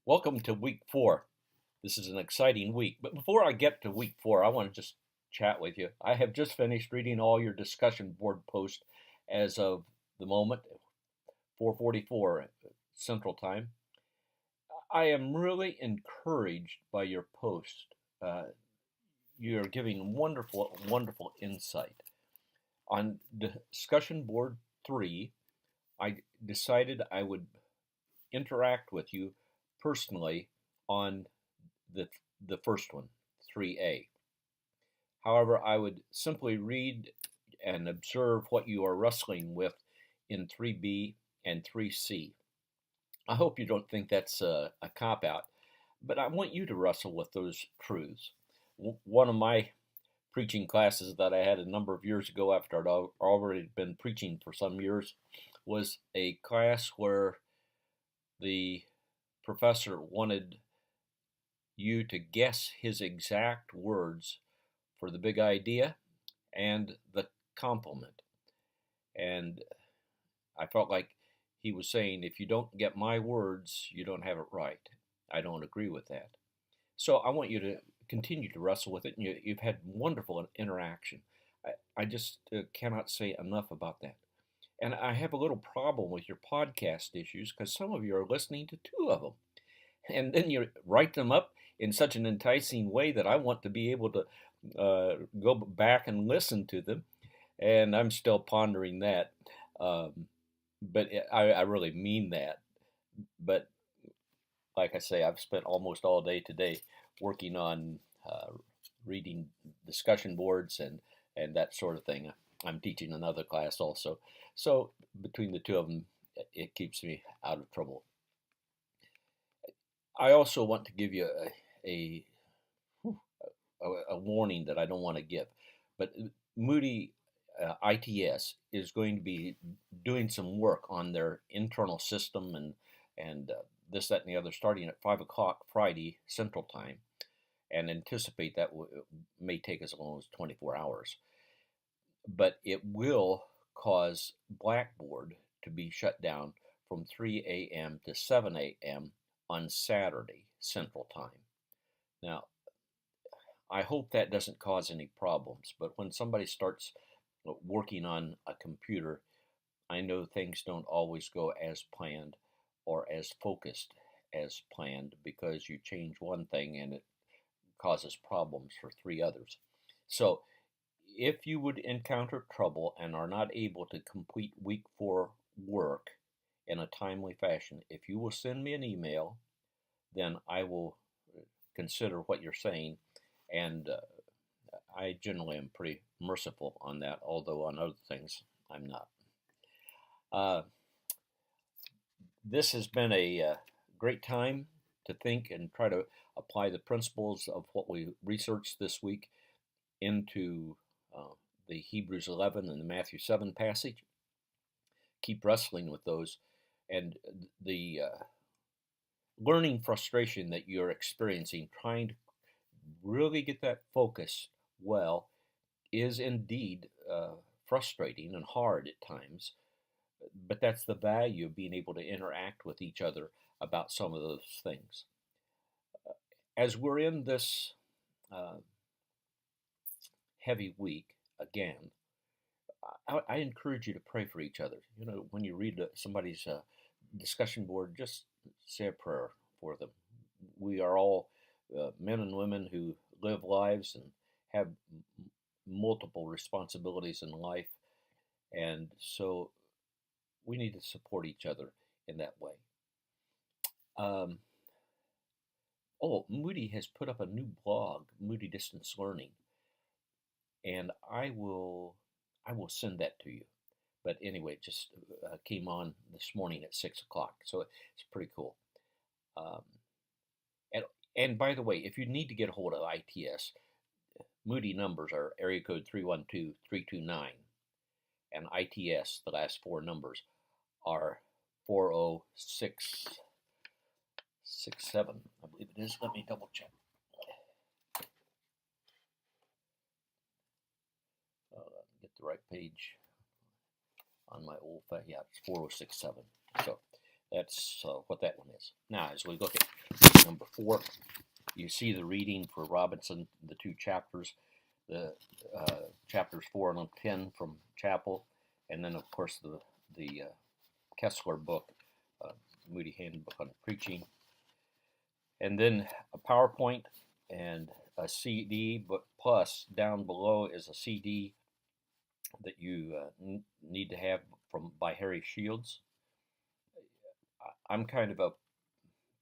Welcome to week 4. This is an exciting week. But before I get to week 4, I want to just chat with you. I have just finished reading all your discussion board posts as of the moment, 4:44 Central Time. I am really encouraged by your post. Uh, you're giving wonderful, wonderful insight. On discussion board 3, I decided I would interact with you personally on the the first one, 3A. However, I would simply read and observe what you are wrestling with in 3B and 3C. I hope you don't think that's a cop out, but I want you to wrestle with those truths. One of my preaching classes that I had a number of years ago after I'd already been preaching for some years was a class where the professor wanted you to guess his exact words for the big idea and the compliment. And I felt like he was saying, if you don't get my words, you don't have it right. I don't agree with that. So I want you to continue to wrestle with it, and you've had wonderful interaction. I just cannot say enough about that. And I have a little problem with your podcast issues because some of you are listening to two of them. And then you write them up in such an enticing way that I want to be able to go back and listen to them. And I'm still pondering that. But I really mean that. But like I say, I've spent almost all day today working on reading discussion boards and that sort of thing. I'm teaching another class also. So between the two of them, it keeps me out of trouble. I also want to give you a, a warning that I don't want to give, but Moody ITS is going to be doing some work on their internal system and this, that, and the other, starting at 5 o'clock Friday Central Time, and anticipate that may take as long as 24 hours. But it will cause Blackboard to be shut down from 3 a.m. to 7 a.m. on Saturday Central Time. Now, I hope that doesn't cause any problems, but when somebody starts working on a computer, I know things don't always go as planned or as focused as planned because you change one thing and it causes problems for three others. So, if you would encounter trouble and are not able to complete week 4 work in a timely fashion, if you will send me an email, then I will consider what you're saying, and I generally am pretty merciful on that, although on other things I'm not. Uh, this has been a great time to think and try to apply the principles of what we researched this week into the Hebrews 11 and the Matthew 7 passage. Keep wrestling with those, and the learning frustration that you're experiencing, trying to really get that focus well, is indeed frustrating and hard at times. But that's the value of being able to interact with each other about some of those things. As we're in this uh, heavy week again, I encourage you to pray for each other. You know, when you read somebody's discussion board, just say a prayer for them. We are all men and women who live lives and have multiple responsibilities in life, and so we need to support each other in that way. Um, Moody has put up a new blog, Moody Distance Learning, and I will send that to you. But anyway, it just came on this morning at 6 o'clock, so it's pretty cool. Um, and and by the way, if you need to get a hold of ITS, Moody numbers are area code 312-329, and ITS, the last four numbers, are 40667. I believe it is. Let me double check. Get the right page on my old phone. Yeah, it's 4067. So That's what that one is. Now, as we look at week number 4, you see the reading for Robinson, the 2 chapters, the chapters 4 and 10 from Chapel, and then of course the Kessler book, Moody Handbook on Preaching, and then a PowerPoint and a CD, but plus down below is a CD that you need to have by Harry Shields. I'm kind of a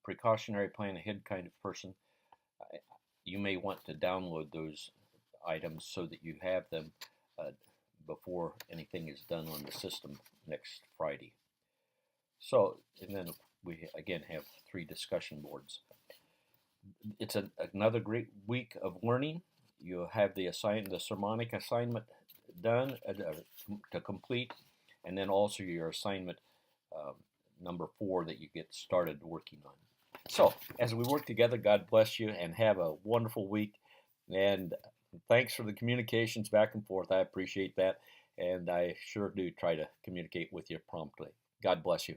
precautionary plan ahead kind of person. You may want to download those items so that you have them before anything is done on the system next Friday. So, and then we again have 3 discussion boards. It's another great week of learning. You'll have the sermonic assignment done to complete, and then also your assignment number 4 that you get started working on. So, as we work together, God bless you and have a wonderful week. And thanks for the communications back and forth. I appreciate that. And I sure do try to communicate with you promptly. God bless you.